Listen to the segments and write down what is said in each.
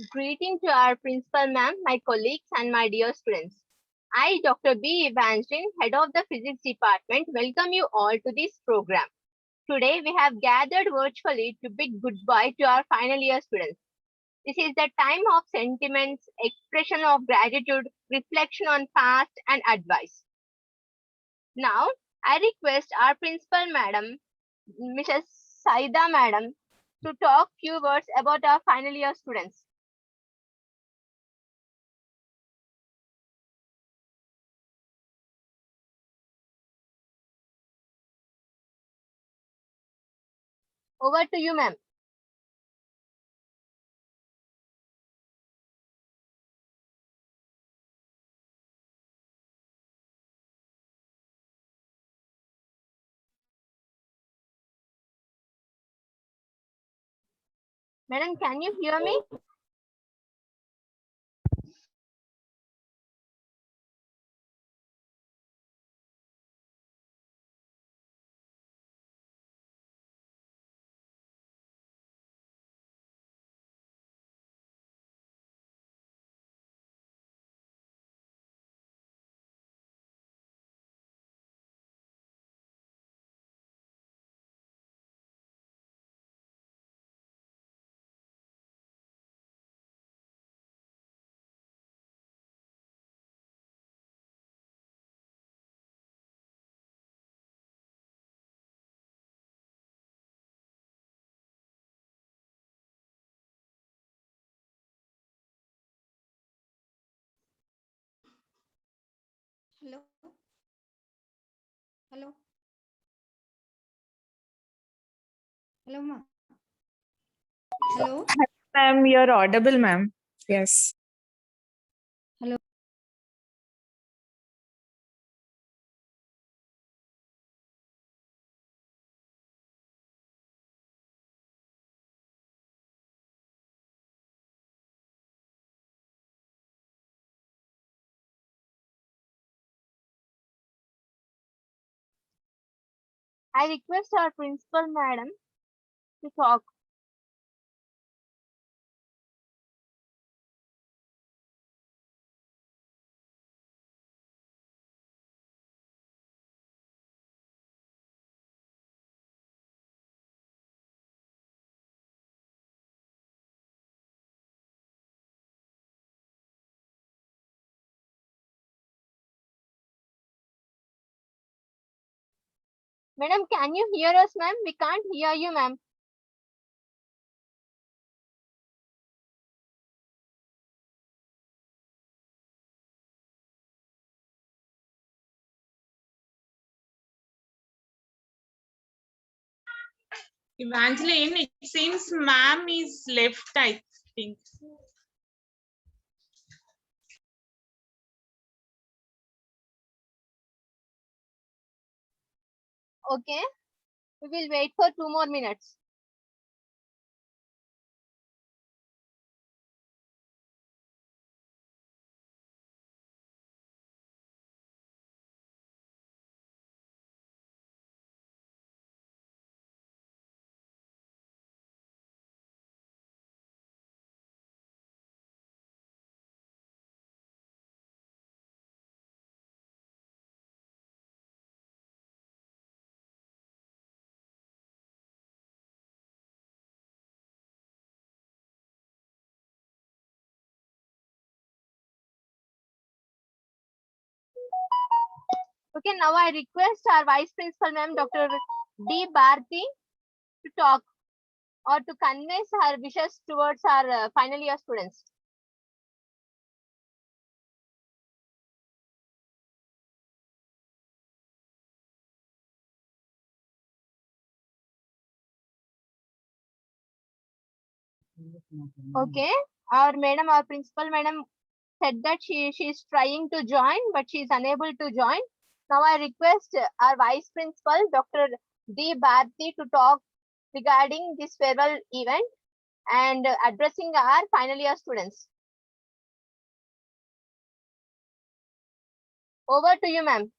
Greeting to our principal ma'am, my colleagues and my dear students. I, Dr. B. Evangeline, head of the physics department, welcome you all to this program. Today we have gathered virtually to bid goodbye to our final year students. This is the time of sentiments, expression of gratitude, reflection on past and advice. Now, I request our principal madam, Mrs. Saida madam, to talk few words about our final year students. Over to you, ma'am. Madam, can you hear me? Hello. Hello. Hello, ma. Hello. Ma'am, you're audible, ma'am. Yes. Hello. I request our principal madam to talk. Madam, can you hear us, ma'am? We can't hear you, ma'am. Evangeline, it seems ma'am is left, I think. Okay. We will wait for 2 more minutes. Okay, now I request our vice principal, ma'am, Dr. D. Bharti, to talk or to convey her wishes towards our final year students. Okay, our principal madam said that she is trying to join, but she is unable to join. Now I request our vice principal, Dr. D. Bharti, to talk regarding this farewell event and addressing our final year students. Over to you, ma'am.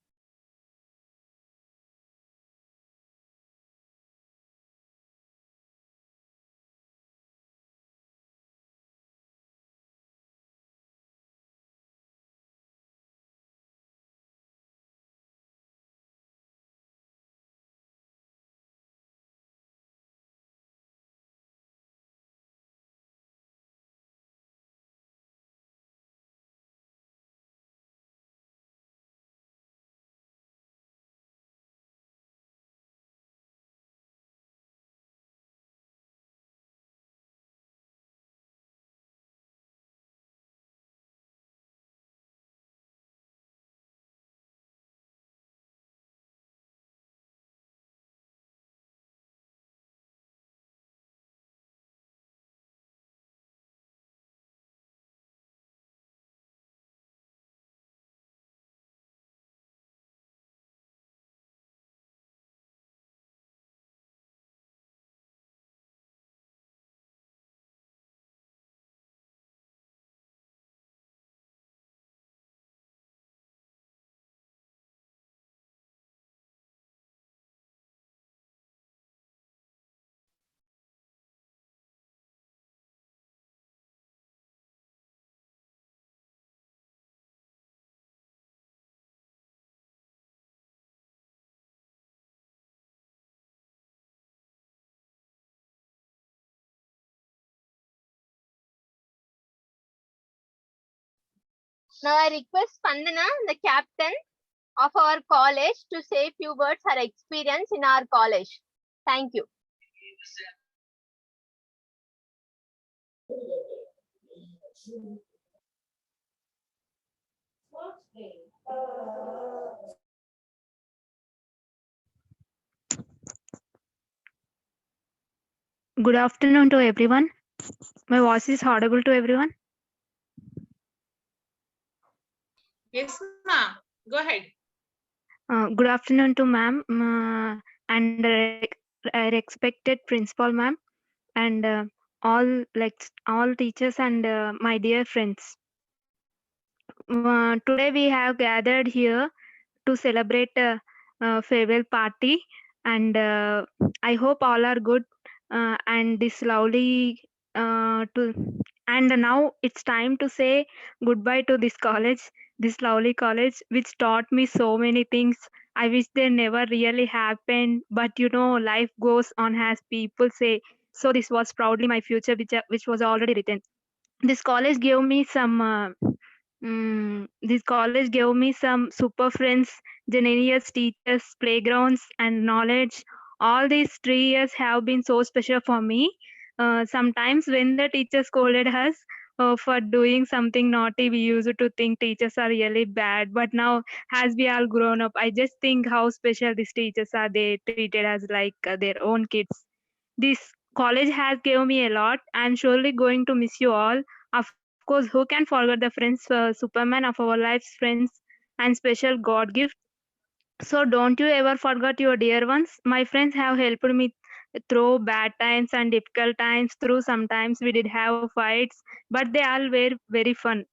Now I request Spandana, the captain of our college, to say few words her experience in our college. Thank you. Good afternoon to everyone. My voice is audible to everyone. Yes, ma. Go ahead. Good afternoon to ma'am and respected principal ma'am and all teachers and my dear friends. Today we have gathered here to celebrate a farewell party and I hope all are good and this lovely to and now it's time to say goodbye to this lovely college which taught me so many things. I wish they never really happened, but life goes on as people say. So this was proudly my future which was already written. This college gave me some this college gave me some super friends, genius teachers, playgrounds, and knowledge. All these 3 years have been so special for me. Sometimes when the teacher scolded us for doing something naughty, we used to think teachers are really bad. But now, as we all grown up, I just think how special these teachers are. They treated us like their own kids. This college has given me a lot. I'm surely going to miss you all. Of course, who can forget the friends, Superman of our lives, friends, and special God gift? So don't you ever forget your dear ones. My friends have helped me through bad times and difficult times. Through sometimes we did have fights, but they all were very fun.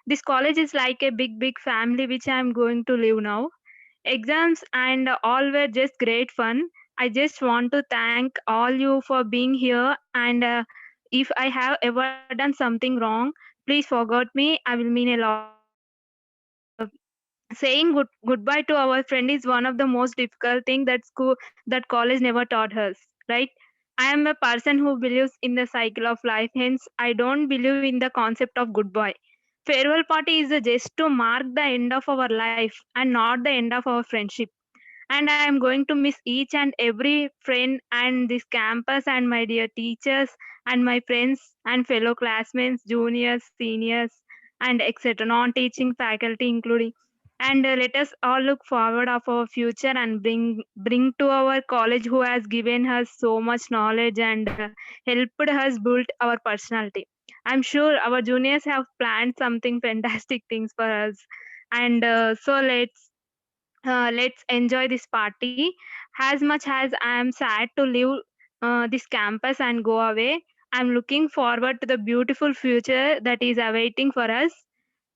This college is like a big family which I am going to live now. Exams and all were just great fun. I just want to thank all you for being here. And if I have ever done something wrong, please forget me. I will mean a lot. Saying goodbye to our friend is one of the most difficult thing that college never taught us, right? I am a person who believes in the cycle of life, hence I don't believe in the concept of goodbye. Farewell party is just to mark the end of our life and not the end of our friendship. And I am going to miss each and every friend and this campus and my dear teachers and my friends and fellow classmates, juniors, seniors, and etc. Non-teaching faculty including. And let us all look forward of our future and bring to our college who has given us so much knowledge and helped us build our personality. I'm sure our juniors have planned something fantastic things for us. And so let's enjoy this party. As much as I am sad to leave this campus and go away, I'm looking forward to the beautiful future that is awaiting for us.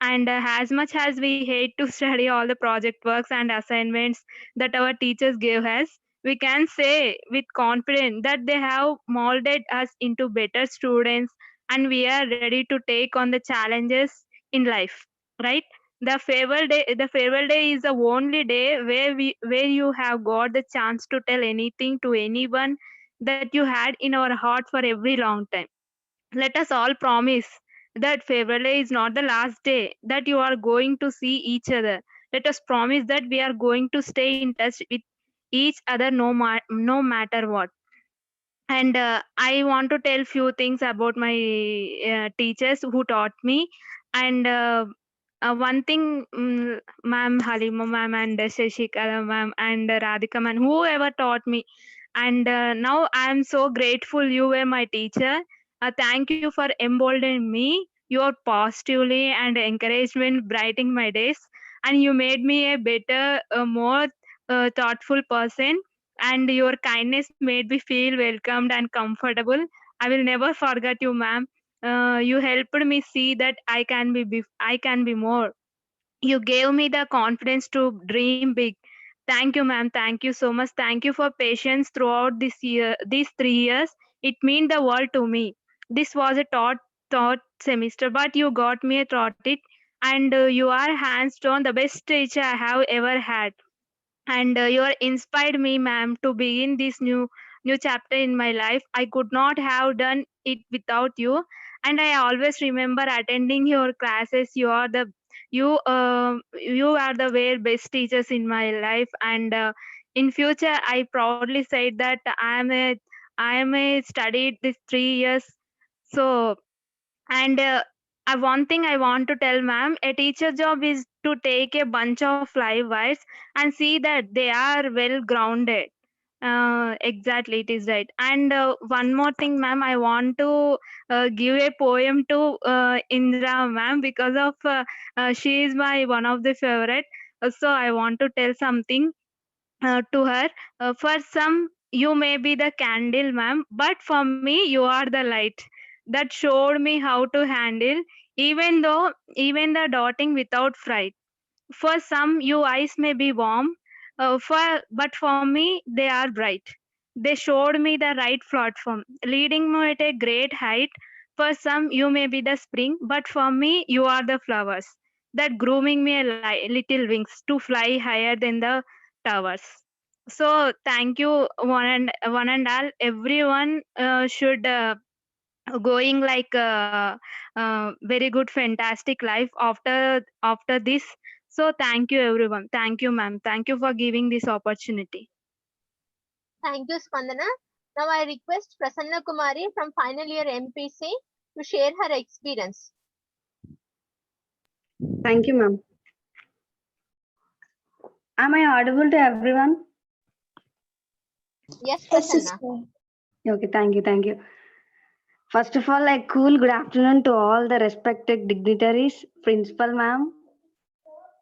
And as much as we hate to study all the project works and assignments that our teachers gave us, we can say with confidence that they have molded us into better students and we are ready to take on the challenges in life, right? The farewell day is the only day where you have got the chance to tell anything to anyone that you had in our heart for every long time. Let us all promise that farewell day is not the last day that you are going to see each other. Let us promise that we are going to stay in touch with each other no matter what. And I want to tell few things about my teachers who taught me. And one thing, ma'am Halima ma'am and Shashikala ma'am and Radhika ma'am, whoever taught me. And now I am so grateful you were my teacher. Thank you for emboldening me. Your positively and encouragement brightening my days, and you made me a better, more thoughtful person. And your kindness made me feel welcomed and comfortable. I will never forget you, ma'am. You helped me see that I can be more. You gave me the confidence to dream big. Thank you, ma'am. Thank you so much. Thank you for patience throughout these 3 years. It meant the world to me. This was a thought semester, but you got me a thought it, and you are hands down the best teacher I have ever had. And you are inspired me, ma'am, to begin this new chapter in my life. I could not have done it without you. And I always remember attending your classes. You you are the very best teachers in my life, and in future I proudly said that I am a studied this 3 years. So, and one thing I want to tell ma'am, a teacher job is to take a bunch of live wires and see that they are well grounded. Exactly, it is right. And one more thing, ma'am, I want to give a poem to Indra, ma'am, because of she is my one of the favorite. So I want to tell something to her. For some, you may be the candle, ma'am, but for me, you are the light that showed me how to handle, even the dotting without fright. For some, your eyes may be warm, but for me, they are bright. They showed me the right platform, leading me at a great height. For some, you may be the spring, but for me, you are the flowers that grooming me a little wings to fly higher than the towers. So, thank you, one and all. Everyone should going like very good fantastic life after this. So thank you everyone, thank you ma'am, thank you for giving this opportunity. Thank you, Spandana. Now I request Prasanna Kumari from final year MPC to share her experience. Thank you, ma'am. Am I audible to everyone? Yes, Yes, Prasanna. sister. Okay, thank you, thank you. First of all, a cool good afternoon to all the respected dignitaries, principal ma'am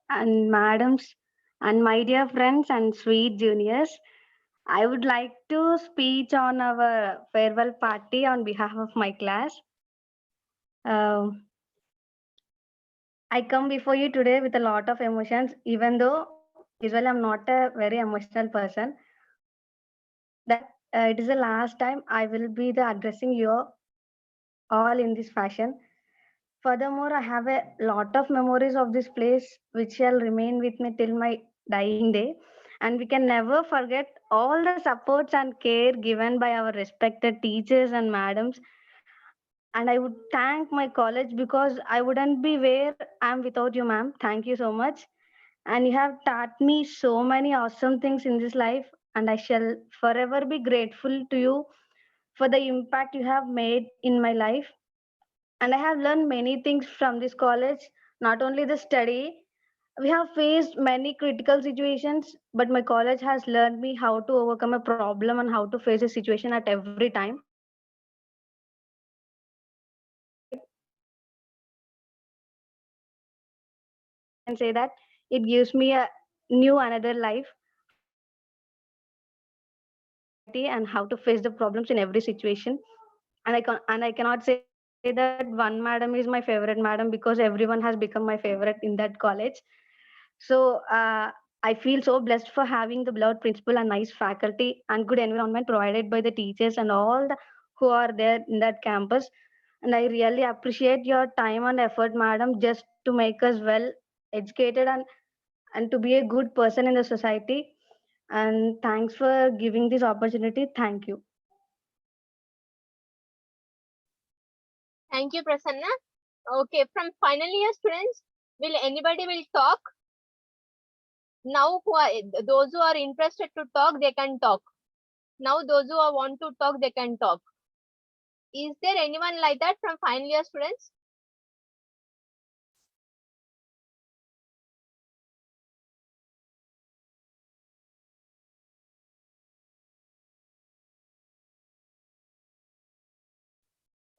and madams, and my dear friends and sweet juniors. I would like to speak on our farewell party on behalf of my class. Um, I come before you today with a lot of emotions, even though usually I'm not a very emotional person. That it is the last time I will be the addressing you all in this fashion. Furthermore, I have a lot of memories of this place which shall remain with me till my dying day. And we can never forget all the supports and care given by our respected teachers and madams. And I would thank my college because I wouldn't be where I am without you, ma'am. Thank you so much. And you have taught me so many awesome things in this life. And I shall forever be grateful to you for the impact you have made in my life. And I have learned many things from this college, not only the study. We have faced many critical situations, but my college has learned me how to overcome a problem and how to face a situation at every time. And say that it gives me a new another life and how to face the problems in every situation. And I cannot say that one madam is my favorite madam because everyone has become my favorite in that college. So I feel so blessed for having the beloved principal and nice faculty and good environment provided by the teachers and all the who are there in that campus. And I really appreciate your time and effort, madam, just to make us well educated and to be a good person in the society. And thanks for giving this opportunity. Thank you. Thank you, Prasanna. Okay, from final year students, will anybody will talk? Now those who are interested to talk, they can talk. Now those who want to talk, they can talk. Is there anyone like that from final year students?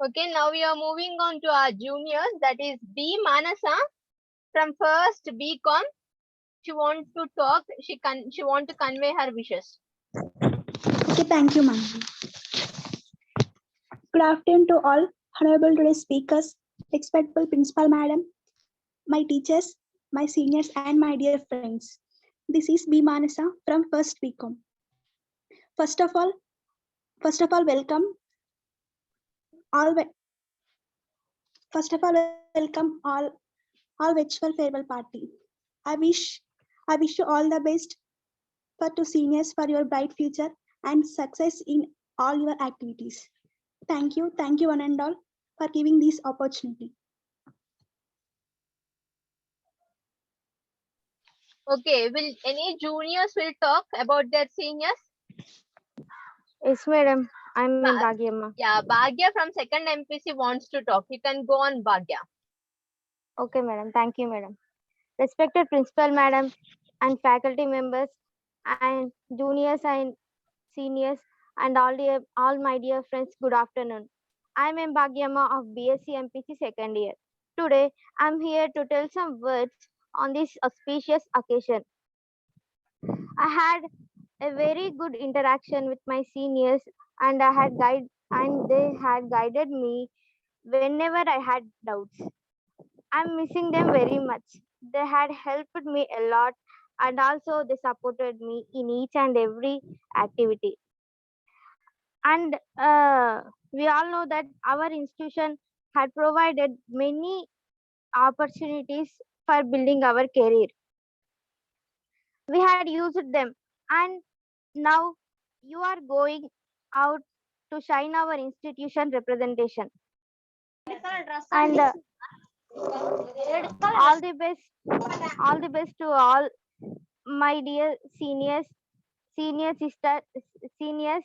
Okay, now we are moving on to our juniors. That is B Manasa from first BCom. She wants to talk. She want to convey her wishes. Okay, thank you, ma'am. Good afternoon to all honorable today's speakers, respectful principal madam, my teachers, my seniors, and my dear friends. This is B Manasa from First BCom. First of all, welcome all. First of all, welcome all virtual farewell party. I wish you all the best for two seniors for your bright future and success in all your activities. Thank you one and all for giving this opportunity. Okay, will any juniors will talk about their seniors? Yes, madam. I'm Ba- Bhagyamma. Yeah, Bhagya from second MPC wants to talk. You can go on, Bhagya. Okay, madam. Thank you, madam. Respected principal, madam, and faculty members, and juniors and seniors, and all my dear friends, good afternoon. I'm M. Bhagyamma of BSc MPC second year. Today, I'm here to tell some words on this auspicious occasion. I had a very good interaction with my seniors, and they had guided me whenever I had doubts. I'm missing them very much. They had helped me a lot, and also they supported me in each and every activity. And we all know that our institution had provided many opportunities for building our career. We had used them, and now you are going out to shine our institution representation. And all the best to all my dear senior sister, seniors,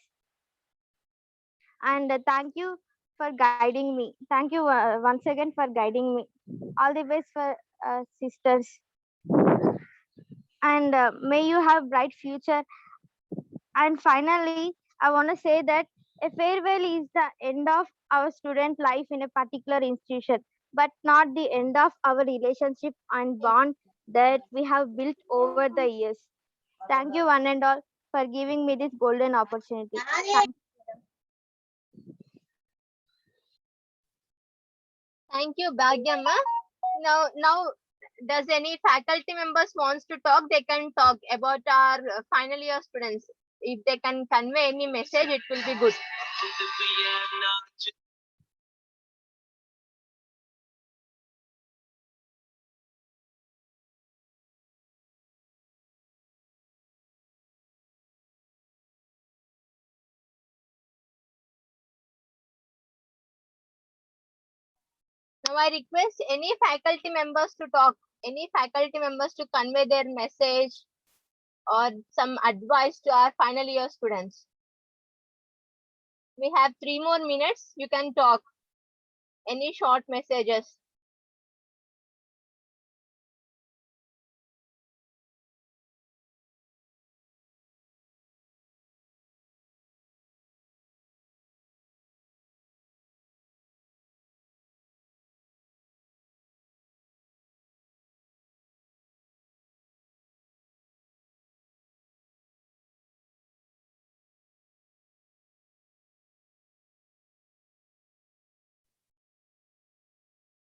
and thank you for guiding me. Thank you once again for guiding me. All the best for sisters, and may you have bright future. And finally, I want to say that a farewell is the end of our student life in a particular institution, but not the end of our relationship and bond that we have built over the years. Thank you, one and all, for giving me this golden opportunity. Thank you, Bhagyamma. Now, does any faculty members wants to talk? They can talk about our final year students. If they can convey any message, it will be good. Now, I request any faculty members to talk. Any faculty members to convey their message or some advice to our final year students. We have 3 more minutes. You can talk. Any short messages.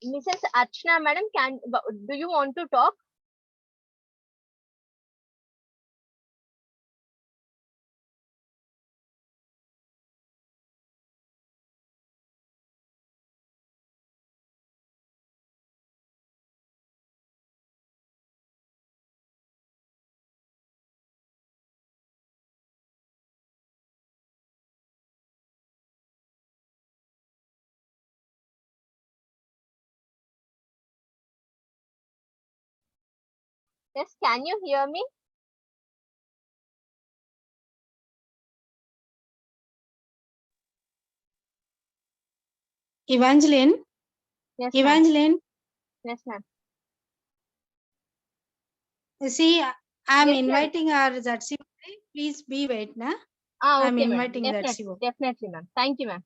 Mrs. Archana, madam, do you want to talk? Yes, can you hear me? Evangeline, Yes, ma'am. Evangeline, Yes, ma'am. see, I'm Yes, ma'am. inviting our Zatsi. Please be wait, na? I'm Okay, ma'am. inviting Definitely, Zatsi. definitely, ma'am. Thank you, ma'am.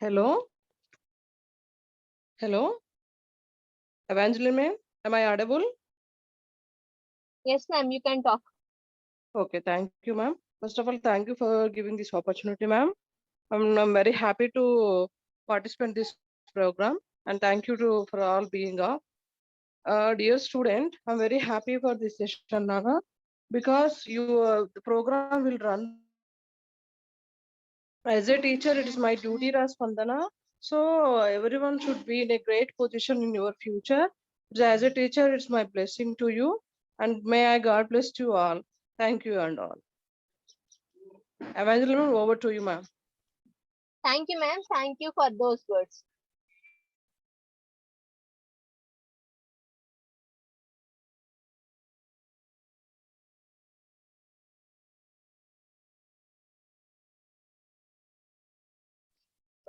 Hello? Hello? Evangeline ma'am, am I audible? Yes, ma'am, you can talk. Okay, thank you, ma'am. First of all, thank you for giving this opportunity, ma'am. I'm very happy to participate in this program and thank you for all being up. Dear student, I'm very happy for this session, Naga, because the program will run. As a teacher, it is my duty, Spandana. So everyone should be in a great position in your future. As a teacher, it's my blessing to you, and may I God bless you all. Thank you and all. Evangeline, over to you, ma'am. Thank you, ma'am. Thank you for those words.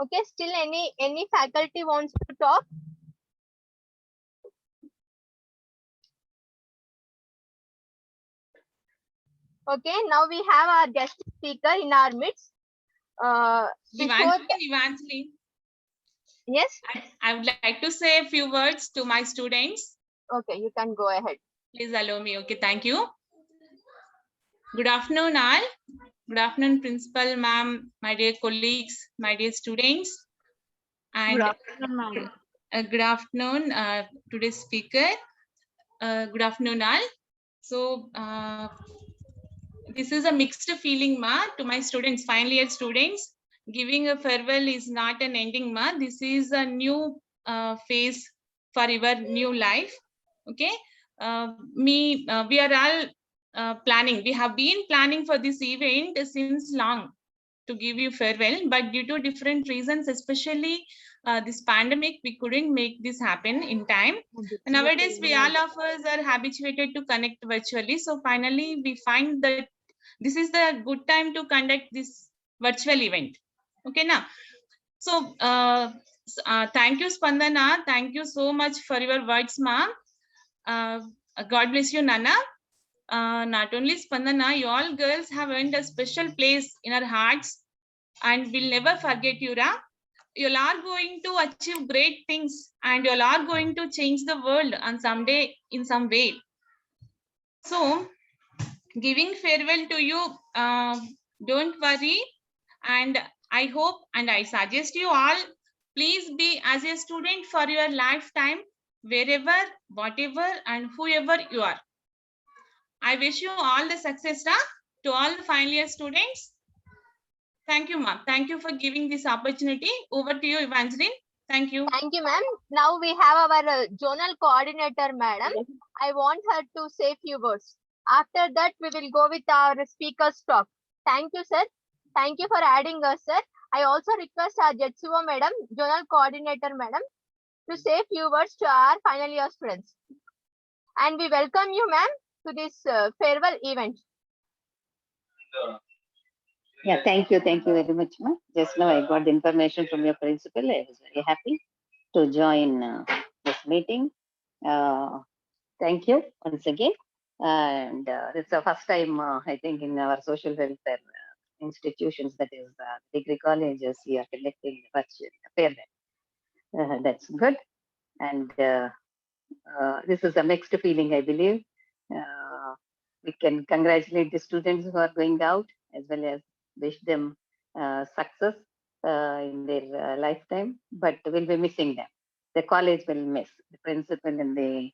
Okay, still any faculty wants to talk? Okay, now we have our guest speaker in our midst. Before Evangeline, yes, I would like to say a few words to my students. okay, you can go ahead. Please allow me. Okay, thank you. Good afternoon, all. Good afternoon, principal, ma'am, my dear colleagues, my dear students. And Good afternoon, madam. good afternoon, today's speaker. Good afternoon, all. So, this is a mixed feeling, ma, to my students, final year students. Giving a farewell is not an ending, ma. This is a new phase for your new life. Okay. We are all planning. We have been planning for this event since long to give you farewell, but due to different reasons, especially this pandemic, we couldn't make this happen in time. Nowadays, we all of us are habituated to connect virtually. So finally, we find that this is the good time to conduct this virtual event. Okay, now. So thank you, Spandana. Thank you so much for your words, ma'am. God bless you, Nana. Not only Spandana, you all girls have earned a special place in our hearts and we'll never forget you, Ra. You all are going to achieve great things and you all are going to change the world on someday in some way. So, giving farewell to you, don't worry. And I hope and I suggest you all, please be as a student for your lifetime, wherever, whatever, and whoever you are. I wish you all the success, Ra, to all the final year students. Thank you, ma'am. Thank you for giving this opportunity. Over to you, Evangeline. Thank you. Thank you, ma'am. Now we have our zonal coordinator, madam. I want her to say few words. After that, we will go with our speaker's talk. Thank you, sir. Thank you for adding us, sir. I also request our Jetsuo, madam, zonal coordinator, madam, to say few words to our final year students. And we welcome you, ma'am, to this farewell event. Yeah, thank you very much, ma'am. Just now I got the information from your principal. I was very happy to join this meeting. Thank you once again. And it's the first time, I think, in our social welfare institutions, that is degree colleges, we are conducting virtual farewell. That's good. And this is a mixed feeling, I believe. We can congratulate the students who are going out as well as wish them success in their lifetime, but we'll be missing them. The college will miss the principal and the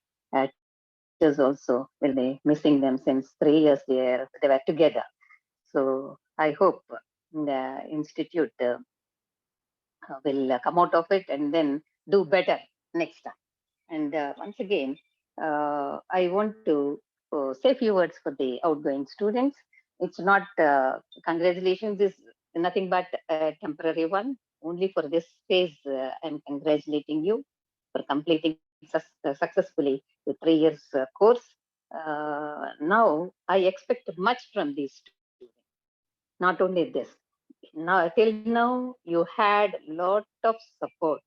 teachers also will be missing them since 3 years they were together. So I hope the institute will come out of it and then do better next time. And once again, I want to say a few words for the outgoing students. It's not, congratulations is nothing but a temporary one. Only for this phase, I'm congratulating you for completing successfully the 3 years course. Now, I expect much from these students. Not only this, now till now, you had lot of support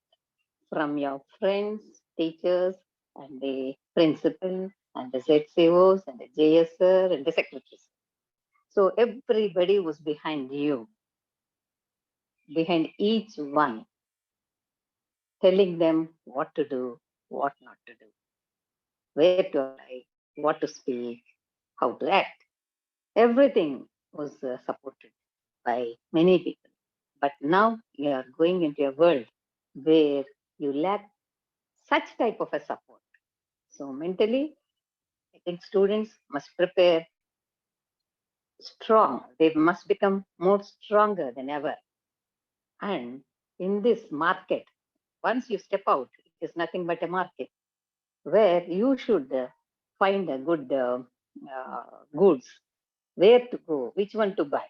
from your friends, teachers, and the principal, and the ZCOs, and the JSR, and the secretaries. So everybody was behind you, behind each one. telling them what to do, what not to do, where to apply, what to speak, how to act. Everything was supported by many people. But now you are going into a world where you lack such type of a support. So mentally, I think students must prepare strong. They must become more stronger than ever. And in this market, once you step out, it is nothing but a market where you should find a good goods, where to go, which one to buy.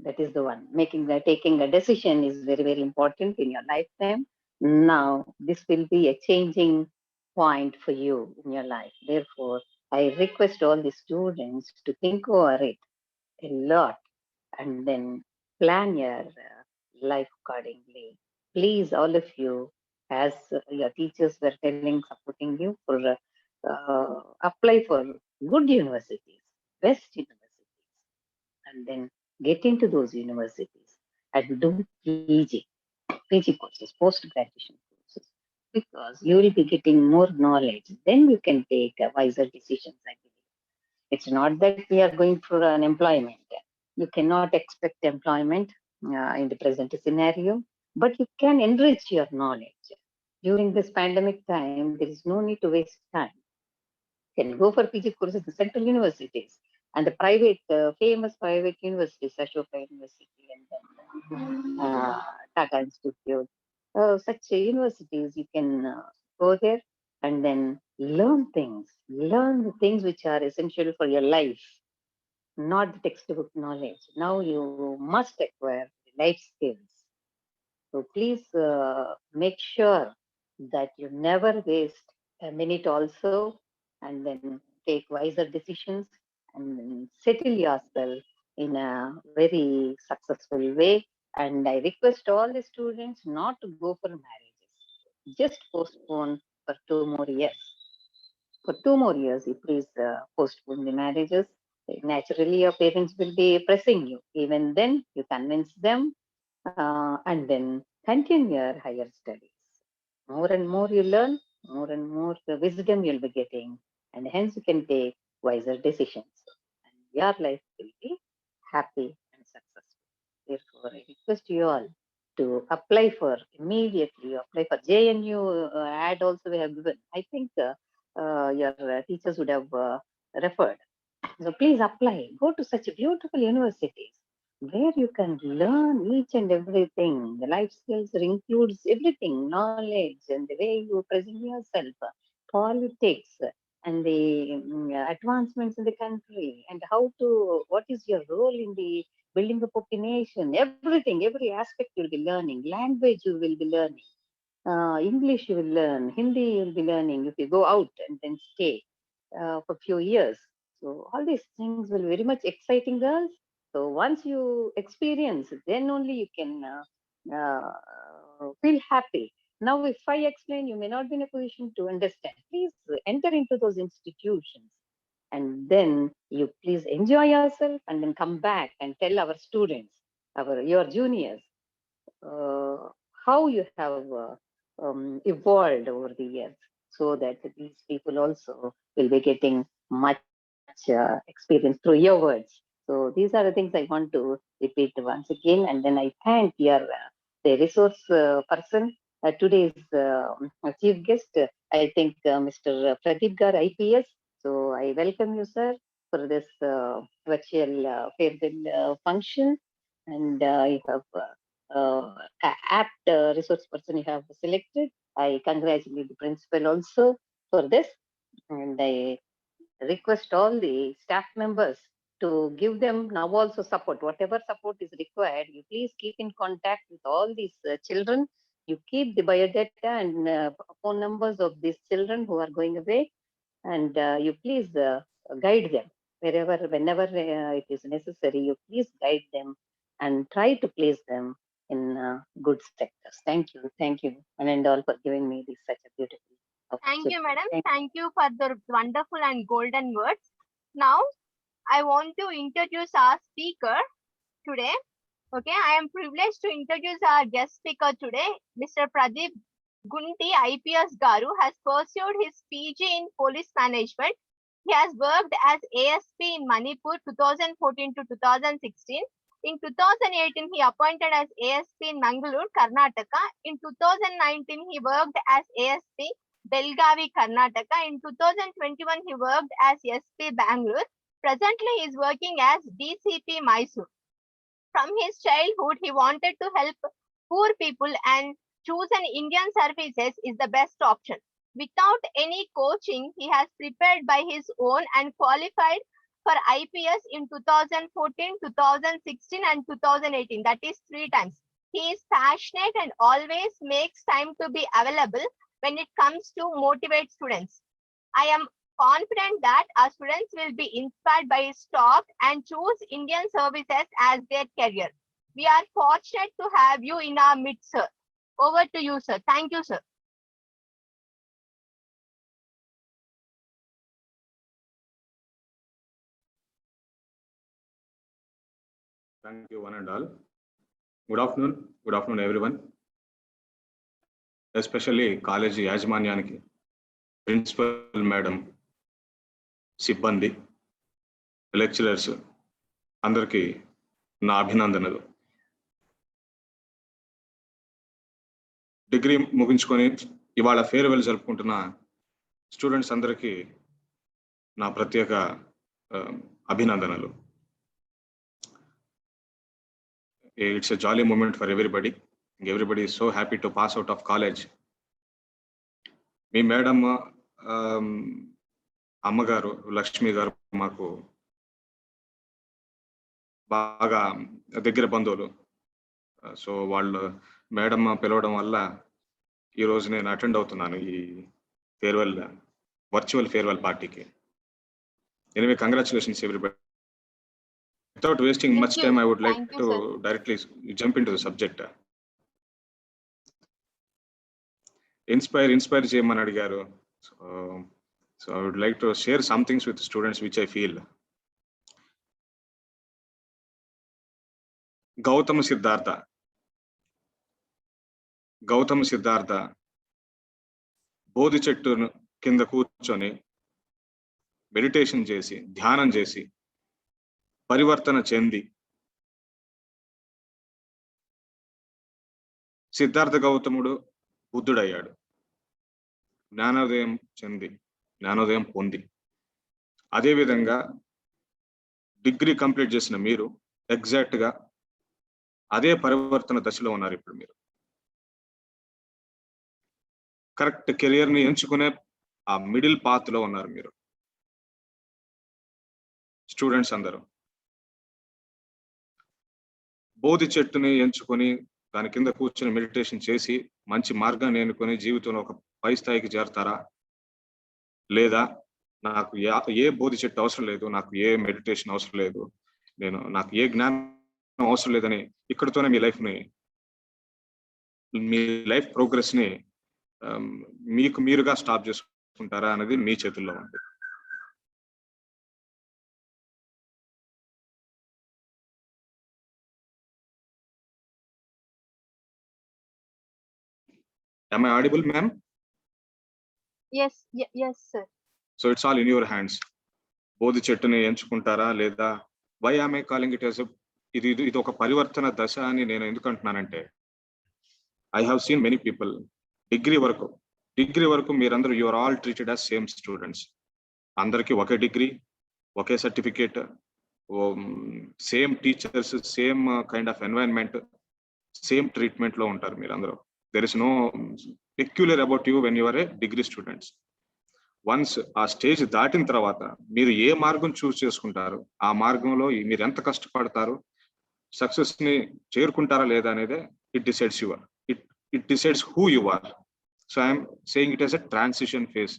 That is the one. Taking a decision is very, very important in your lifetime. Now, this will be a changing point for you in your life. Therefore, I request all the students to think over it a lot and then plan your life accordingly. Please, all of you, as your teachers were telling, supporting you for apply for good universities, best universities, and then get into those universities and do PG courses, post graduation courses, because you will be getting more knowledge. Then you can take wiser decisions, I believe. It's not that we are going for an employment. You cannot expect employment in the present scenario, but you can enrich your knowledge. During this pandemic time, there is no need to waste time. You can go for PG courses in central universities and the private, famous private universities, Ashoka University and then Tata Institute. Such universities, you can go there and then learn the things which are essential for your life, not the textbook knowledge. Now you must acquire life skills. So please make sure that you never waste a minute also, and then take wiser decisions and then settle yourself in a very successful way. And I request all the students not to go for marriages. Just postpone for 2 more years. For 2 more years, you please postpone the marriages. Naturally, your parents will be pressing you. Even then, you convince them and then continue your higher studies. More and more you learn, more and more the wisdom you'll be getting, and hence you can take wiser decisions. And your life will be happy and successful. Therefore, I request you all to apply for immediately. Apply for JNU ad also we have given. I think your teachers would have referred. So please apply. Go to such beautiful universities where you can learn each and everything. The life skills includes everything, knowledge and the way you present yourself, politics and the advancements in the country, and what is your role in the building up of the nation. Everything, every aspect you will be learning. Language you will be learning. English you will learn. Hindi you will be learning if you go out and then stay for a few years. So all these things will be very much exciting, girls. So once you experience, then only you can feel happy. Now, if I explain, you may not be in a position to understand. Please enter into those institutions, and then you please enjoy yourself, and then come back and tell our students, your juniors, how you have evolved over the years, so that these people also will be getting much experience through your words. So these are the things I want to repeat once again, and then I thank your the resource person, today's chief guest. I think Mr. Pradeep Gar, IPS. So I welcome you, sir, for this virtual farewell function, and I have apt resource person you have selected. I congratulate the principal also for this, and I request all the staff members to give them now also support. Whatever support is required, you please keep in contact with all these children. You keep the biodata and phone numbers of these children who are going away, and you please guide them whenever it is necessary. You please guide them and try to place them in good sectors. Thank you, and all for giving me this such a beautiful Thank opportunity. you, madam. Thank Thank you for the wonderful and golden words. Now, I want to introduce our speaker today. Okay, I am privileged to introduce our guest speaker today, Mr. Pradeep Gunti IPS Garu has pursued his PG in police management. He has worked as ASP in Manipur 2014 to 2016. In 2018, he appointed as ASP in Mangalore, Karnataka. In 2019, he worked as ASP Belgavi, Karnataka. In 2021, he worked as SP Bangalore. Presently, he is working as DCP Mysore. From his childhood, he wanted to help poor people and choose an Indian services is the best option. Without any coaching, he has prepared by his own and qualified for IPS in 2014, 2016 and 2018. That is 3 times. He is passionate and always makes time to be available when it comes to motivate students. I am confident that our students will be inspired by his talk and choose Indian services as their career. We are fortunate to have you in our midst, sir. Over to you, sir. Thank you, sir. Thank you, one and all. Good afternoon. Good afternoon, everyone. Especially college యాజమాన్యానికి, principal madam, సిబ్బంది, lecturers అందరికీ నా అభినందనలు. Degree ముగించుకొని ఇవాళ farewell జరుపుకుంటున్న students అందరికీ నా ప్రత్యేక అభినందనలు. It's a jolly moment for everybody. Everybody is so happy to pass out of college. Me madam అమ్మగారు లక్ష్మి గారు మాకు బాగా దగ్గర బంధువులు. సో వాళ్ళు మేడం పిలవడం వల్ల ఈరోజు నేను అటెండ్ అవుతున్నాను ఈ ఫేర్వెల్, వర్చువల్ ఫేర్వెల్ పార్టీకి. Anyway, congratulations everybody. Without wasting much time, I would like to directly jump into the subject. Inspire చేయమని అడిగారు. So I would like to share some things with the students which I feel. Gautama Siddhartha బోధి చెట్టు కింద కూర్చొని meditation చేసి, ధ్యానం చేసి, పరివర్తన చెంది సిద్ధార్థ గౌతముడు బుద్ధుడయ్యాడు. జ్ఞానోదయం పొంది. అదేవిధంగా డిగ్రీ కంప్లీట్ చేసిన మీరు ఎగ్జాక్ట్ గా అదే పరివర్తన దశలో ఉన్నారు. ఇప్పుడు మీరు కరెక్ట్ కెరియర్ ని ఎంచుకునే ఆ మిడిల్ పాత్ లో ఉన్నారు మీరు స్టూడెంట్స్ అందరూ. బోధి చెట్టుని ఎంచుకొని దాని కింద కూర్చొని మెడిటేషన్ చేసి మంచి మార్గాన్ని ఎన్నుకొని జీవితంలో ఒక పై స్థాయికి చేరతారా, లేదా నాకు ఏ బోధి చెట్టు అవసరం లేదు, నాకు ఏ మెడిటేషన్ అవసరం లేదు, నాకు ఏ జ్ఞానం అవసరం లేదని ఇక్కడితోనే మీ లైఫ్ ప్రోగ్రెస్ ని మీకు మీరుగా స్టాప్ చేసుకుంటారా అనేది మీ చేతుల్లో ఉంది. Am I audible, ma'am? Yes, sir. So it's all in your hands. బోధి చెట్టుని ఎంచుకుంటారా లేదా? Why am I calling it as ఇది ఒక పరివర్తన దశ అని నేను ఎందుకు అంటున్నానంటే, I have seen many people degree వరకు మీరందరూ you are all treated as same students. అందరికీ ఒకే డిగ్రీ, ఒకే certificate, same teachers, same kind of environment, same treatment లో ఉంటారు మీరందరూ. There is no peculiar about you when you are a degree students. Once ఆ stage దాటిన తర్వాత మీరు ఏ మార్గం చూస్ చేసుకుంటారు, ఆ మార్గంలో మీరు ఎంత కష్టపడతారు, సక్సెస్ ని చేరుకుంటారా లేదా అనేది it decides who you are. So I am saying it as a transition phase.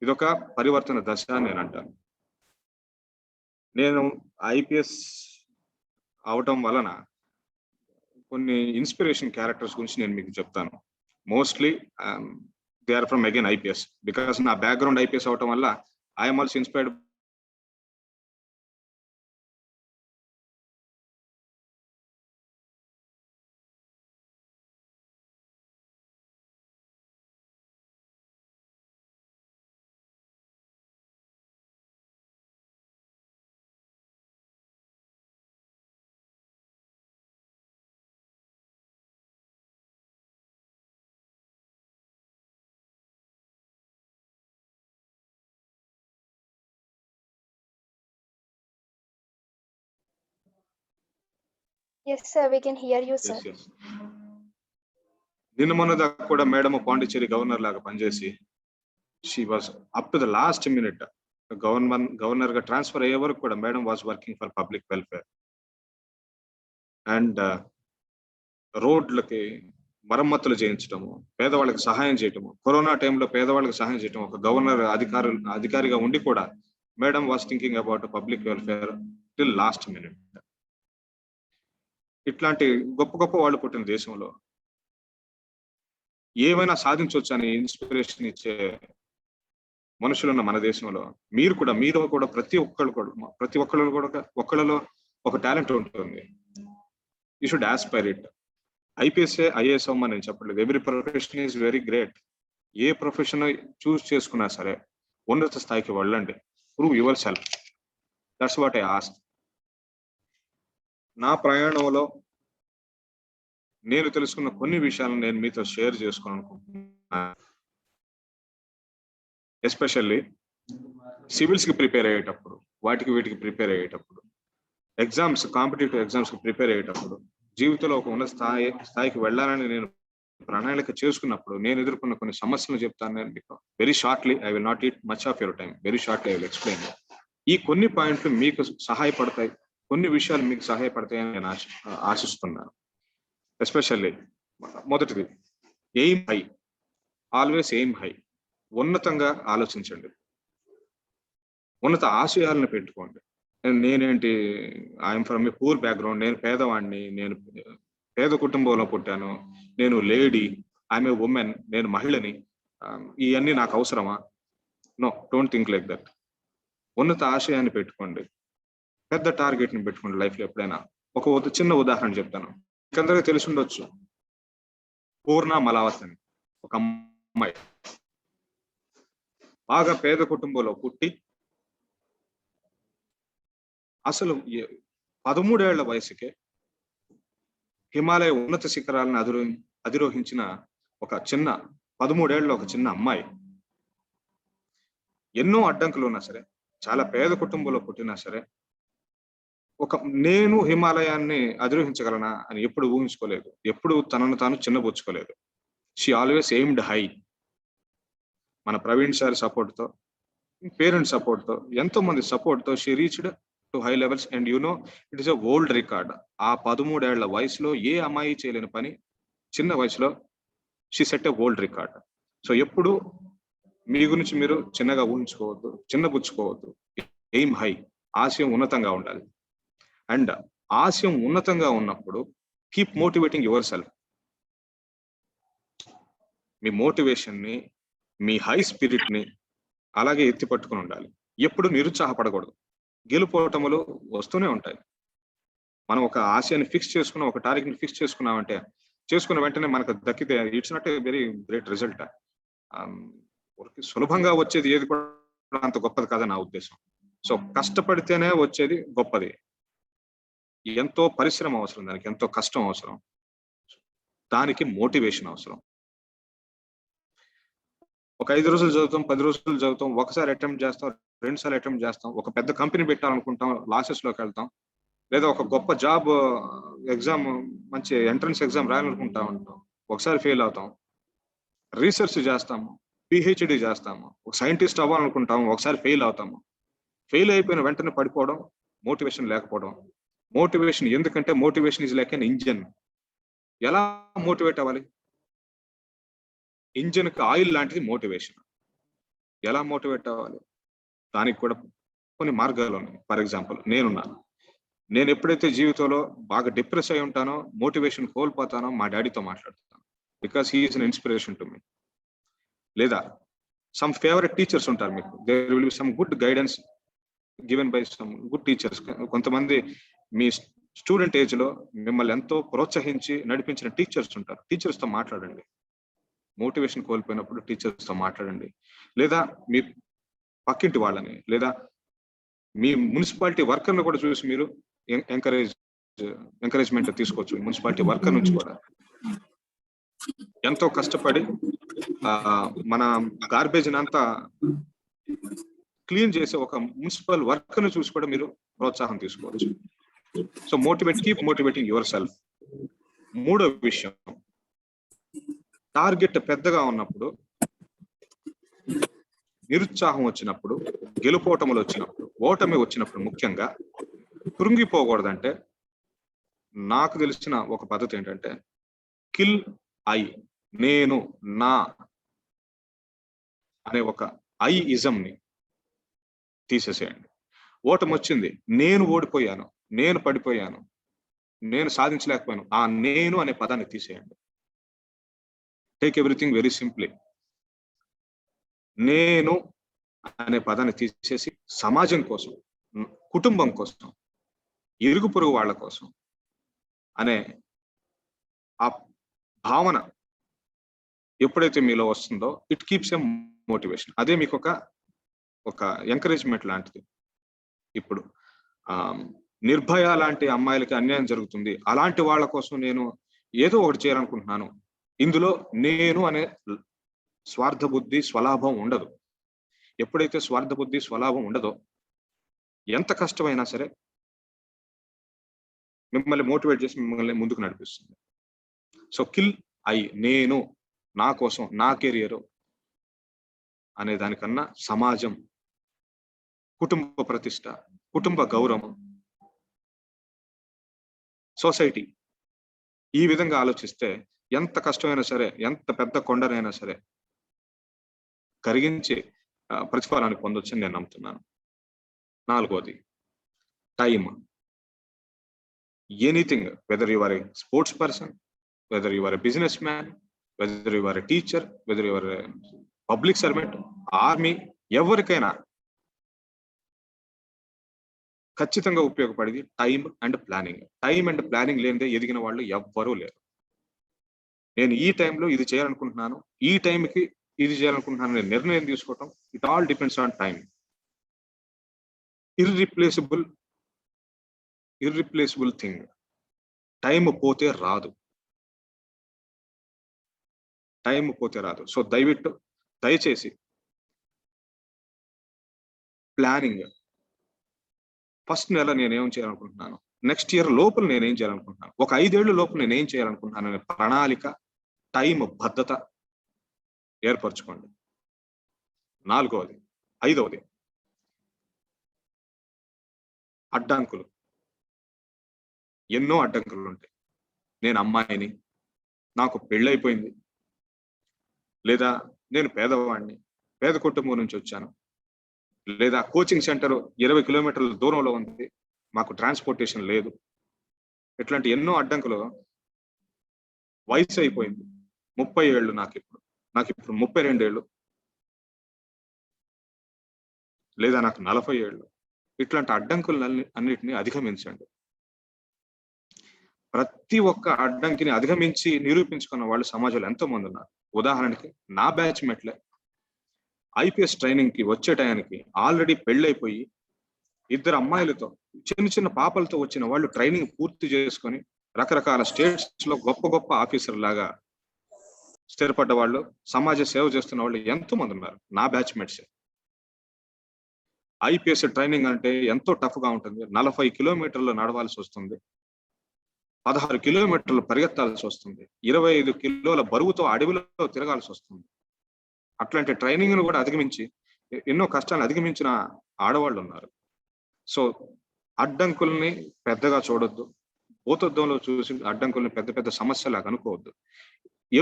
ఇదొక పరివర్తన దశ అని నేను అంటాను. నేను IPS అవటం వలన కొన్ని ఇన్స్పిరేషన్ క్యారెక్టర్స్ గురించి నేను మీకు చెప్తాను. Mostly they are from again IPS, because నా బ్యాక్గ్రౌండ్ IPS అవటం వల్ల I'm also inspired Yes, sir. We can hear you, sir. Yes. నిన్న మొన్న దాకా కూడా మేడం పాండిచ్చేరి గవర్నర్ లాగా పనిచేసి she was up to the last minute governor గా ట్రాన్స్ఫర్ అయ్యే వరకు కూడా madam was working for public welfare. And రోడ్లకి మరమ్మతులు చేయించడము, పేదవాళ్ళకి సహాయం చేయటము, కరోనా టైంలో పేదవాళ్ళకి సహాయం చేయటం, ఒక గవర్నర్ అధికారిగా ఉండి కూడా madam was thinking about public welfare till last minute. ఇట్లాంటి గొప్ప గొప్ప వాళ్ళు పుట్టిన దేశంలో ఏమైనా సాధించవచ్చు అని ఇన్స్పిరేషన్ ఇచ్చే మనుషులున్న మన దేశంలో మీరు కూడా ప్రతి ఒక్కళ్ళలో ఒక టాలెంట్ ఉంటుంది. You should aspire it. IPS IAS అవ్వమని నేను చెప్పట్లేదు. Every profession is very great. ఏ ప్రొఫెషన్ చూస్ చేసుకున్నా సరే ఉన్నత స్థాయికి వెళ్ళండి. Prove yourself. That's what I ask. నా ప్రయాణంలో నేను తెలుసుకున్న కొన్ని విషయాలను నేను మీతో షేర్ చేసుకోవాలనుకుంటున్నాను. ఎస్పెషల్లీ సివిల్స్ కి ప్రిపేర్ అయ్యేటప్పుడు, వీటికి ప్రిపేర్ అయ్యేటప్పుడు, కాంపిటేటివ్ ఎగ్జామ్స్ కి ప్రిపేర్ అయ్యేటప్పుడు, జీవితంలో ఒక ఉన్నత స్థాయికి వెళ్ళాలని నేను ప్రణాళిక చేసుకున్నప్పుడు నేను ఎదుర్కొన్న కొన్ని సమస్యలు చెప్తాను నేను మీకు. Very shortly, I will not eat much of your time. Very shortly I will explain. ఈ కొన్ని పాయింట్లు మీకు సహాయపడతాయి, కొన్ని విషయాలు మీకు సహాయపడతాయని నేను ఆశిస్తున్నాను. ఎస్పెషల్లీ మొదటిది, aim high. Always aim high. ఉన్నతంగా ఆలోచించండి. ఉన్నత ఆశయాలను పెట్టుకోండి. నేనేంటి, I'm from a poor background, నేను పేదవాడిని, నేను పేద కుటుంబంలో పుట్టాను, నేను లేడీ, ఐఎమ్ ఏ ఉమెన్, నేను మహిళని, ఇవన్నీ నాకు అవసరమా? No, don't think like that. ఉన్నత ఆశయాన్ని పెట్టుకోండి, పెద్ద టార్గెట్ని పెట్టుకోండి లైఫ్లో. ఎప్పుడైనా ఒక చిన్న ఉదాహరణ చెప్తాను. అందరికీ తెలిసి ఉండొచ్చు, పూర్ణ మలావత్ అని ఒక అమ్మాయి బాగా పేద కుటుంబంలో పుట్టి అసలు 13 ఏళ్ల వయసుకే హిమాలయ ఉన్నత శిఖరాలను అధిరోహించిన ఒక 13 ఏళ్ల ఒక చిన్న అమ్మాయి. ఎన్నో అడ్డంకులు ఉన్నా సరే, చాలా పేద కుటుంబంలో పుట్టినా సరే, నేను హిమాలయాన్ని అధిరోహించగలనా అని ఎప్పుడు ఊహించుకోలేదు. ఎప్పుడు తనను తాను చిన్నబుచ్చుకోలేదు. She always aimed high. మన ప్రవీణ్ సార్ సపోర్ట్తో, పేరెంట్స్ సపోర్ట్తో, ఎంతో మంది సపోర్ట్తో she reached to high levels. And you know, it is a world record. ఆ 13 ఏళ్ల వయసులో ఏ అమ్మాయి చేయలేని పని చిన్న వయసులో she set a world record. So ఎప్పుడు మీ గురించి మీరు చిన్నగా ఊహించుకోవద్దు, చిన్నబుచ్చుకోవద్దు. Aim high. ఆశయం ఉన్నతంగా ఉండాలి. అండ్ ఆశయం ఉన్నతంగా ఉన్నప్పుడు కీప్ మోటివేటింగ్ యువర్ సెల్ఫ్. మీ మోటివేషన్ని, మీ హై స్పిరిట్ని అలాగే ఎత్తి పట్టుకుని ఉండాలి. ఎప్పుడు నిరుత్సాహపడకూడదు. గెలుపోటములు వస్తూనే ఉంటాయి. మనం ఒక ఆశయాన్ని ఫిక్స్ చేసుకున్నాం, ఒక టార్గెట్ని ఫిక్స్ చేసుకున్నామంటే, చేసుకున్న వెంటనే మనకు దక్కితే it's not a very great result. సులభంగా వచ్చేది ఏది కూడా అంత గొప్పది కాదని నా ఉద్దేశం. సో కష్టపడితేనే వచ్చేది గొప్పది. ఎంతో పరిశ్రమ అవసరం, దానికి ఎంతో కష్టం అవసరం, దానికి మోటివేషన్ అవసరం. ఒక 5 రోజులు చదువుతాం, 10 రోజులు చదువుతాం, ఒకసారి అటెంప్ట్ చేస్తాం, 2 సార్లు అటెంప్ట్ చేస్తాం, ఒక పెద్ద కంపెనీ పెట్టాలనుకుంటాం, లాసెస్లోకి వెళ్తాం, లేదా ఒక గొప్ప జాబ్ ఎగ్జామ్, మంచి ఎంట్రన్స్ ఎగ్జామ్ రాయాలనుకుంటా ఉంటాం, ఒకసారి ఫెయిల్ అవుతాం. రీసెర్చ్ చేస్తాము, పిహెచ్డి చేస్తాము, ఒక సైంటిస్ట్ అవ్వాలనుకుంటాము, ఒకసారి ఫెయిల్ అవుతాము. ఫెయిల్ అయిపోయిన వెంటనే పడిపోవడం, మోటివేషన్ లేకపోవడం. మోటివేషన్ ఎందుకంటే motivation is like an engine. ఎలా మోటివేట్ అవ్వాలి? ఇంజిన్కి ఆయిల్ లాంటిది మోటివేషన్. ఎలా మోటివేట్ అవ్వాలి? దానికి కూడా కొన్ని మార్గాలు ఉన్నాయి. ఫర్ ఎగ్జాంపుల్, నేను ఎప్పుడైతే జీవితంలో బాగా డిప్రెస్ అయి ఉంటానో, మోటివేషన్ కోల్పోతానో, మా డాడీతో మాట్లాడుతాను. Because he is an inspiration to me. లేదా సమ్ ఫేవరెట్ టీచర్స్ ఉంటారు మీకు. There will be some good guidance given by some good teachers. కొంతమంది మీ స్టూడెంట్ ఏజ్ లో మిమ్మల్ని ఎంతో ప్రోత్సహించి నడిపించిన టీచర్స్ ఉంటారు. టీచర్స్ తో మాట్లాడండి. మోటివేషన్ కోల్పోయినప్పుడు టీచర్స్ తో మాట్లాడండి. లేదా మీ పక్కింటి వాళ్ళని, లేదా మీ మున్సిపాలిటీ వర్కర్ని కూడా చూసి మీరు ఎంకరేజ్మెంట్ తీసుకోవచ్చు. మున్సిపాలిటీ వర్కర్ నుంచి కూడా ఎంతో కష్టపడి మన గార్బేజ్ అంతా క్లీన్ చేసే ఒక మున్సిపల్ వర్కర్ని చూసి కూడా మీరు ప్రోత్సాహం తీసుకోవచ్చు. So keep motivating your self. మూడో విషయం, టార్గెట్ పెద్దగా ఉన్నప్పుడు, నిరుత్సాహం వచ్చినప్పుడు, గెలుపోటములు వచ్చినప్పుడు, ఓటమి వచ్చినప్పుడు ముఖ్యంగా కృంగిపోకూడదంటే నాకు తెలిసిన ఒక పద్ధతి ఏంటంటే కిల్ ఐ, నేను, నా అనే ఒక ఐ ఇజంని తీసేసేయండి. ఓటమి వచ్చింది, నేను ఓడిపోయాను, నేను పడిపోయాను, నేను సాధించలేకపోయాను, ఆ నేను అనే పదాన్ని తీసేయండి. Take everything very simply. నేను అనే పదాన్ని తీసేసి సమాజం కోసం, కుటుంబం కోసం, ఇరుగు పొరుగు వాళ్ళ కోసం అనే ఆ భావన ఎప్పుడైతే మీలో వస్తుందో ఇట్ కీప్స్ ఎ మోటివేషన్. అదే మీకు ఒక ఎంకరేజ్మెంట్ లాంటిది. ఇప్పుడు నిర్భయ లాంటి అమ్మాయిలకి అన్యాయం జరుగుతుంది, అలాంటి వాళ్ళ కోసం నేను ఏదో ఒకటి చేయాలనుకుంటున్నాను. ఇందులో నేను అనే స్వార్థ బుద్ధి, స్వలాభం ఉండదు. ఎప్పుడైతే స్వార్థ బుద్ధి, స్వలాభం ఉండదో ఎంత కష్టమైనా సరే మిమ్మల్ని మోటివేట్ చేసి మిమ్మల్ని ముందుకు నడిపిస్తుంది. సో కిల్ ఐ, నేను, నా కోసం, నా కెరియర్ అనే దానికన్నా సమాజం, కుటుంబ ప్రతిష్ట, కుటుంబ గౌరవం, సొసైటీ, ఈ విధంగా ఆలోచిస్తే ఎంత కష్టమైనా సరే, ఎంత పెద్ద కొండనైనా సరే కరిగించి ప్రతిఫలాన్ని పొందొచ్చని నేను నమ్ముతున్నాను. నాలుగోది time. Anything, whether you are a sports person, whether you are a business man, whether you are a teacher, whether you are a public servant, army, ఎవరికైనా ఖచ్చితంగా ఉపయోగపడేది time and planning. Time and planning లేనిదే ఎదిగిన వాళ్ళు ఎవ్వరూ లేరు. నేను ఈ టైంలో ఇది చేయాలనుకుంటున్నాను, ఈ టైంకి ఇది చేయాలనుకుంటున్నాను అనే నిర్ణయం తీసుకోవటం, it all depends on time. Irreplaceable thing. Time పోతే రాదు. సో దయచేసి ప్లానింగ్, ఫస్ట్ నెల నేనేం చేయాలనుకుంటున్నాను, నెక్స్ట్ ఇయర్ లోపల నేనేం చేయాలనుకుంటున్నాను, ఒక 5 ఏళ్ల లోపల నేనేం చేయాలనుకుంటున్నాను అనే ప్రణాళిక, టైం భద్రత ఏర్పరచుకోండి. ఐదవది అడ్డంకులు. ఎన్నో అడ్డంకులు ఉంటాయి. నేను అమ్మాయిని, నాకు పెళ్ళైపోయింది, లేదా నేను పేదవాడిని, పేద కుటుంబం నుంచి వచ్చాను, లేదా కోచింగ్ సెంటర్ 20 కిలోమీటర్ల దూరంలో ఉంది, మాకు ట్రాన్స్పోర్టేషన్ లేదు. ఇట్లాంటి ఎన్నో అడ్డంకులు. వయసు అయిపోయింది, 30 ఏళ్ళు, నాకు ఇప్పుడు 32 ఏళ్ళు, లేదా నాకు 40 ఏళ్ళు. ఇట్లాంటి అడ్డంకులు అన్నిటిని అధిగమించండి. ప్రతి ఒక్క అడ్డంకిని అధిగమించి నిరూపించుకున్న వాళ్ళు సమాజంలో ఎంతో మంది ఉన్నారు. ఉదాహరణకి నా బ్యాచ్ మెట్లే ఐపీఎస్ ట్రైనింగ్ కి వచ్చే టయానికి ఆల్రెడీ పెళ్ళైపోయి 2 అమ్మాయిలతో, చిన్న పాపలతో వచ్చిన వాళ్ళు ట్రైనింగ్ పూర్తి చేసుకొని రకరకాల స్టేట్స్ లో గొప్ప ఆఫీసర్ లాగా స్థిరపడ్డ వాళ్ళు, సమాజ సేవ చేస్తున్న వాళ్ళు ఎంతో మంది ఉన్నారు నా బ్యాచ్ మేట్స్. ఐపీఎస్ ట్రైనింగ్ అంటే ఎంతో టఫ్ గా ఉంటుంది. 40 కిలోమీటర్లు నడవాల్సి వస్తుంది, 16 కిలోమీటర్లు పరిగెత్తాల్సి వస్తుంది, 25 కిలోల బరువుతో అడవిలో తిరగాల్సి వస్తుంది. అట్లాంటి ట్రైనింగ్ ను కూడా అధిగమించి ఎన్నో కష్టాలను అధిగమించిన ఆడవాళ్ళు ఉన్నారు. సో అడ్డంకుల్ని పెద్దగా చూడొద్దు. భూతద్దంలో చూసి అడ్డంకుల్ని పెద్ద సమస్యలాగా అనుకోవద్దు.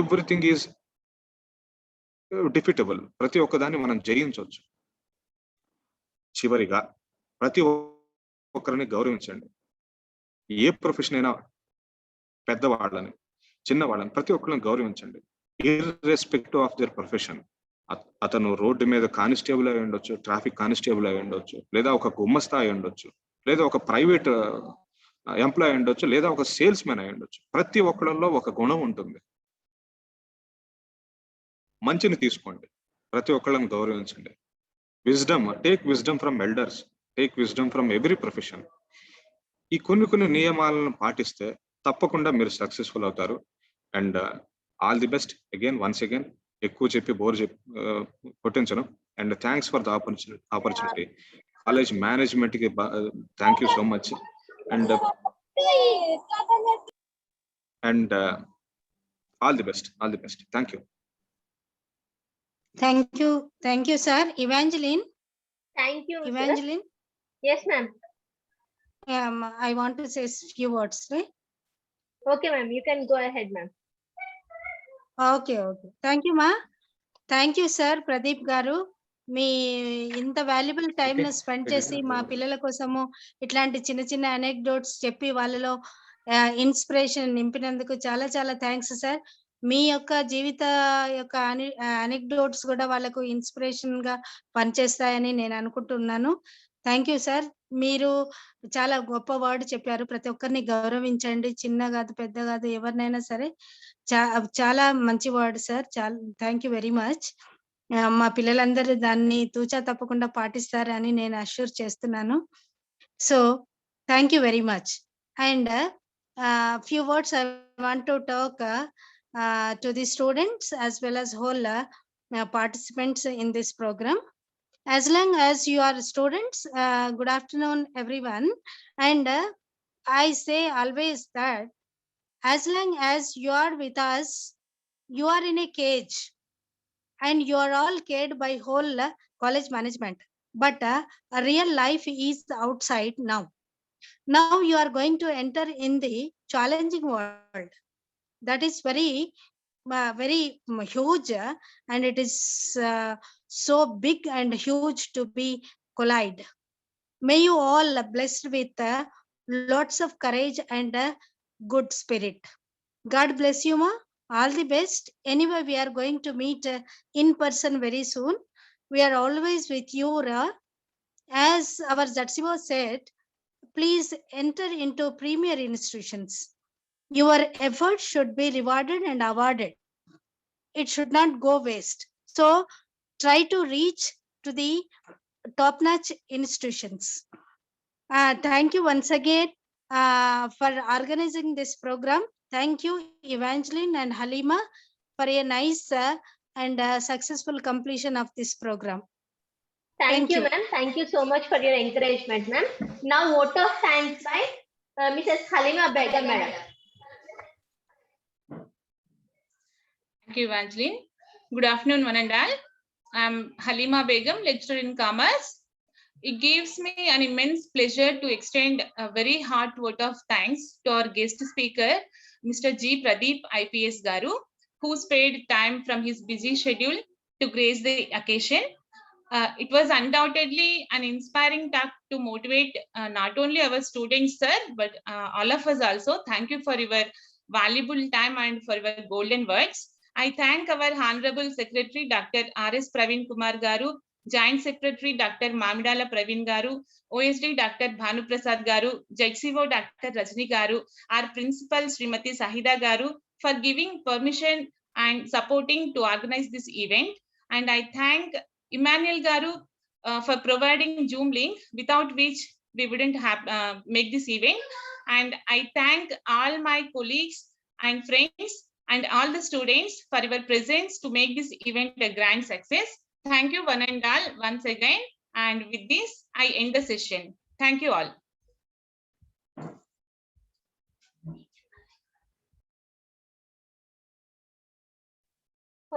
Everything is defeatable. ప్రతి ఒక్కదాన్ని మనం జయించవచ్చు. చివరిగా ప్రతి ఒక్కరిని గౌరవించండి. ఏ ప్రొఫెషన్ అయినా పెద్దవాళ్ళని, చిన్నవాళ్ళని, ప్రతి ఒక్కరిని గౌరవించండి, ఇర్రెస్పెక్టివ్ ఆఫ్ దేర్ ప్రొఫెషన్. అతను రోడ్డు మీద కానిస్టేబుల్ అయి ఉండొచ్చు, ట్రాఫిక్ కానిస్టేబుల్ అయి ఉండొచ్చు, లేదా ఒక గుమ్మస్తా అయి ఉండొచ్చు, లేదా ఒక ప్రైవేట్ ఎంప్లాయ్ అయి ఉండొచ్చు, లేదా ఒక సేల్స్ మ్యాన్ అయి ఉండొచ్చు. ప్రతి ఒక్కళ్ళలో ఒక గుణం ఉంటుంది. మంచిని తీసుకోండి, ప్రతి ఒక్కళ్ళని గౌరవించండి. Take wisdom from elders, take wisdom from every profession. ఈ కొన్ని నియమాలను పాటిస్తే తప్పకుండా మీరు సక్సెస్ఫుల్ అవుతారు. And all the best again, once again. ఎక్కువ చెప్పి బోర్ కొట్టించను. And thanks for the opportunity. College management కి thank you so much. and all the best. All the best. Thank you. Thank you, sir. Evangeline. Thank you, sir. Evangeline. Yes, ma'am. I want to say a few words, right? Okay, ma'am. You can go ahead, ma'am. Okay. Thank you, ma. Thank you, sir. Pradeep garu. మీ ఇంత valuable time ను spend చేసి మా పిల్లల కోసము ఇట్లాంటి చిన్న చిన్న anecdotes చెప్పి వాళ్ళలో ఇన్స్పిరేషన్ నింపినందుకు చాలా చాలా థ్యాంక్స్ సార్. మీ యొక్క జీవిత యొక్క అనెక్డోట్స్ కూడా వాళ్ళకు ఇన్స్పిరేషన్ గా పనిచేస్తాయని నేను అనుకుంటున్నాను. Thank you sir. మీరు చాలా గొప్ప వర్డ్ చెప్పారు. ప్రతి ఒక్కరిని గౌరవించండి, చిన్న కాదు పెద్ద కాదు ఎవరినైనా సరే. చాలా మంచి వర్డ్ సార్. చాలా థ్యాంక్ యూ వెరీ మచ్. మా పిల్లలందరూ దాన్ని తూచా తప్పకుండా పాటిస్తారని నేను అష్యూర్ చేస్తున్నాను. So thank you very much. And few words I want to talk to the students as well as whole participants in this program. As long as you are students, good afternoon everyone. And I say always that as long as you are with us, you are in a cage and you are all cared by whole college management. But a real life is outside now. Now you are going to enter in the challenging world that is very huge, and it is so big and huge to be collide. May you all blessed with lots of courage and good spirit. God bless you, ma. All the best. Anyway, we are going to meet in person very soon. We are always with you, as our Zatsivo said. Please enter into premier institutions. Your effort should be rewarded and awarded. It should not go waste. So try to reach to the top-notch institutions. Thank you once again for organizing this program. Thank you, Evangeline and Halima, for a nice and successful completion of this program. Thank you, ma'am. Thank you so much for your encouragement, ma'am. Now, vote of thanks by Mrs. Halima Begum, madam. Thank you, Evangeline. Good afternoon, one and all. I'm Halima Begum, lecturer in commerce. It gives me an immense pleasure to extend a very heart vote of thanks to our guest speaker, Mr. G. Pradeep IPS Garu, who spared time from his busy schedule to grace the occasion. It was undoubtedly an inspiring talk to motivate not only our students, sir, but all of us also. Thank you for your valuable time and for your golden words. I thank our Honorable Secretary, Dr. R.S. Praveen Kumar Garu, Joint Secretary, Dr. Mamidala Praveen Garu, OSD, Dr. Bhanu Prasad Garu, JCO, Dr. Rajni Garu, our Principal, Srimati Sahida Garu, for giving permission and supporting to organize this event. And I thank Emmanuel Garu for providing Zoom link, without which we wouldn't have make this event. And I thank all my colleagues and friends and all the students for your presence to make this event a grand success. Thank you one and all once again. And with this, I end the session. Thank you all.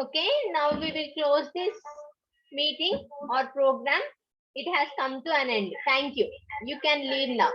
Okay, now we will close this meeting or program. It has come to an end. Thank you. You can leave now.